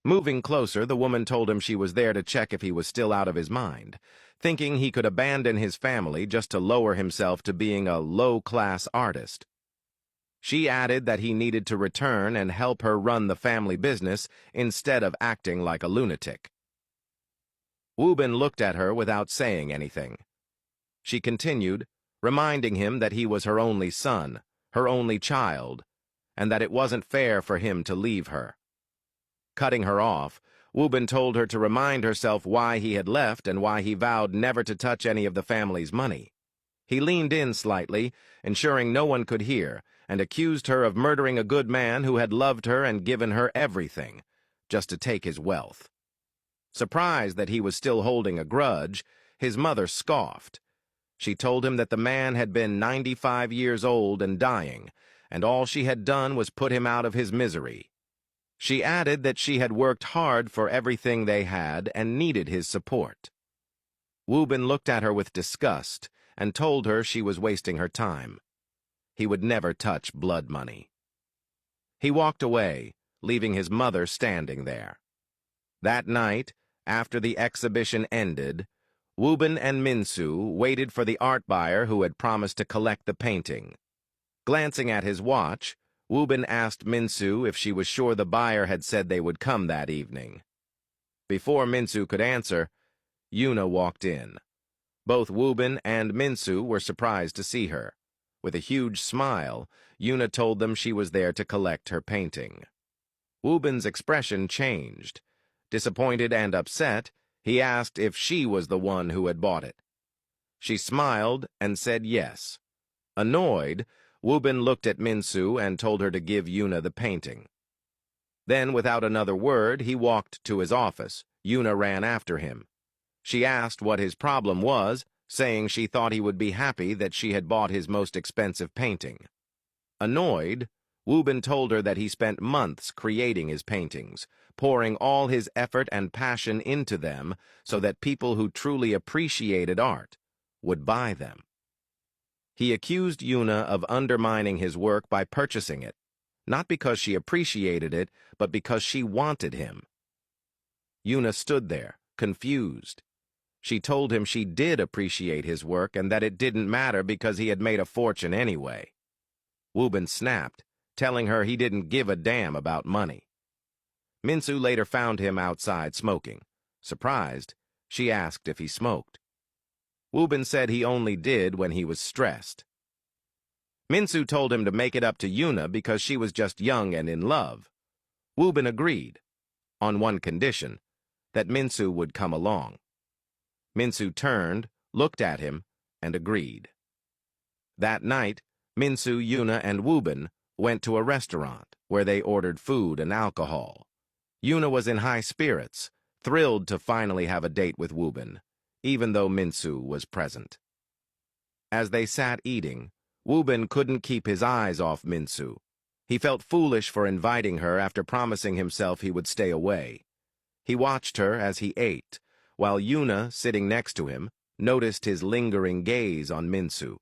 Moving closer, the woman told him she was there to check if he was still out of his mind, thinking he could abandon his family just to lower himself to being a low-class artist. She added that he needed to return and help her run the family business instead of acting like a lunatic. Wu-bin looked at her without saying anything. She continued, reminding him that he was her only son, her only child, and that it wasn't fair for him to leave her. Cutting her off, Wu-bin told her to remind herself why he had left and why he vowed never to touch any of the family's money. He leaned in slightly, ensuring no one could hear, and accused her of murdering a good man who had loved her and given her everything, just to take his wealth. Surprised that he was still holding a grudge, his mother scoffed. She told him that the man had been 95 years old and dying, and all she had done was put him out of his misery. She added that she had worked hard for everything they had and needed his support. Wu-bin looked at her with disgust and told her she was wasting her time. He would never touch blood money. He walked away, leaving his mother standing there. That night, after the exhibition ended, Wu-bin and Minsu waited for the art buyer who had promised to collect the painting. Glancing at his watch, Wu-bin asked Minsu if she was sure the buyer had said they would come that evening. Before Minsu could answer, Yuna walked in. Both Wu-bin and Minsu were surprised to see her. With a huge smile, Yuna told them she was there to collect her painting. Wu-bin's expression changed. Disappointed and upset, he asked if she was the one who had bought it. She smiled and said yes. Annoyed, Wu-bin looked at Minsu and told her to give Yuna the painting. Then, without another word, he walked to his office. Yuna ran after him. She asked what his problem was, saying she thought he would be happy that she had bought his most expensive painting. Annoyed, Wu-bin told her that he spent months creating his paintings, pouring all his effort and passion into them so that people who truly appreciated art would buy them. He accused Yuna of undermining his work by purchasing it, not because she appreciated it, but because she wanted him. Yuna stood there, confused. She told him she did appreciate his work and that it didn't matter because he had made a fortune anyway. Wu-bin snapped, telling her he didn't give a damn about money. Minsu later found him outside smoking. Surprised, she asked if he smoked. Wu-bin said he only did when he was stressed. Minsu told him to make it up to Yuna because she was just young and in love. Wu-bin agreed, on one condition, that Minsu would come along. Minsu turned, looked at him, and agreed. That night, Minsu, Yuna, and Wu-bin went to a restaurant where they ordered food and alcohol. Yuna was in high spirits, thrilled to finally have a date with Wu-bin, even though Minsu was present. As they sat eating, Wu-bin couldn't keep his eyes off Minsu. He felt foolish for inviting her after promising himself he would stay away. He watched her as he ate, while Yuna, sitting next to him, noticed his lingering gaze on Minsu.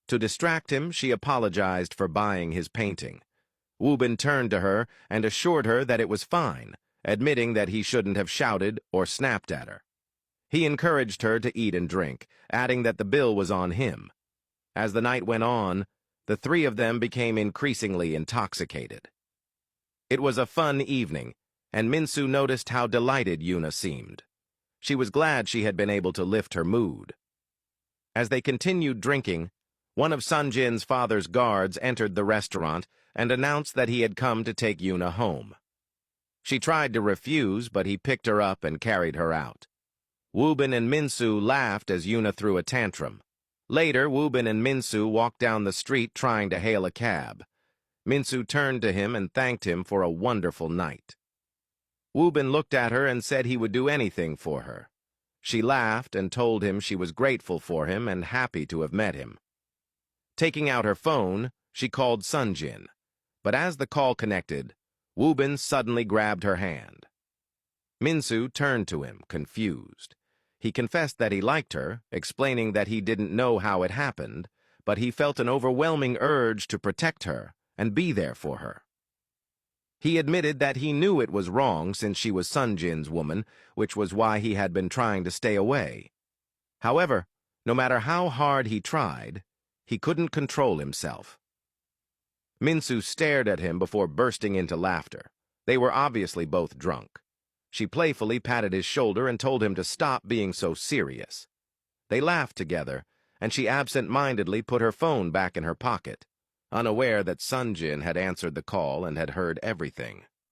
To distract him, she apologized for buying his painting. Wu-bin turned to her and assured her that it was fine, admitting that he shouldn't have shouted or snapped at her. He encouraged her to eat and drink, adding that the bill was on him. As the night went on, the three of them became increasingly intoxicated. It was a fun evening, and Minsu noticed how delighted Yuna seemed. She was glad she had been able to lift her mood. As they continued drinking, one of Sonjin's father's guards entered the restaurant and announced that he had come to take Yuna home. She tried to refuse, but he picked her up and carried her out. Wu-bin and Minsu laughed as Yuna threw a tantrum. Later, Wu-bin and Minsu walked down the street trying to hail a cab. Minsu turned to him and thanked him for a wonderful night. Wu-bin looked at her and said he would do anything for her. She laughed and told him she was grateful for him and happy to have met him. Taking out her phone, she called Sonjin, but as the call connected, Wu-bin suddenly grabbed her hand. Minsu turned to him, confused. He confessed that he liked her, explaining that he didn't know how it happened, but he felt an overwhelming urge to protect her and be there for her. He admitted that he knew it was wrong since she was Sonjin's woman, which was why he had been trying to stay away. However, no matter how hard he tried, he couldn't control himself. Minsu stared at him before bursting into laughter. They were obviously both drunk. She playfully patted his shoulder and told him to stop being so serious. They laughed together, and she absent-mindedly put her phone back in her pocket, unaware that Sonjin had answered the call and had heard everything.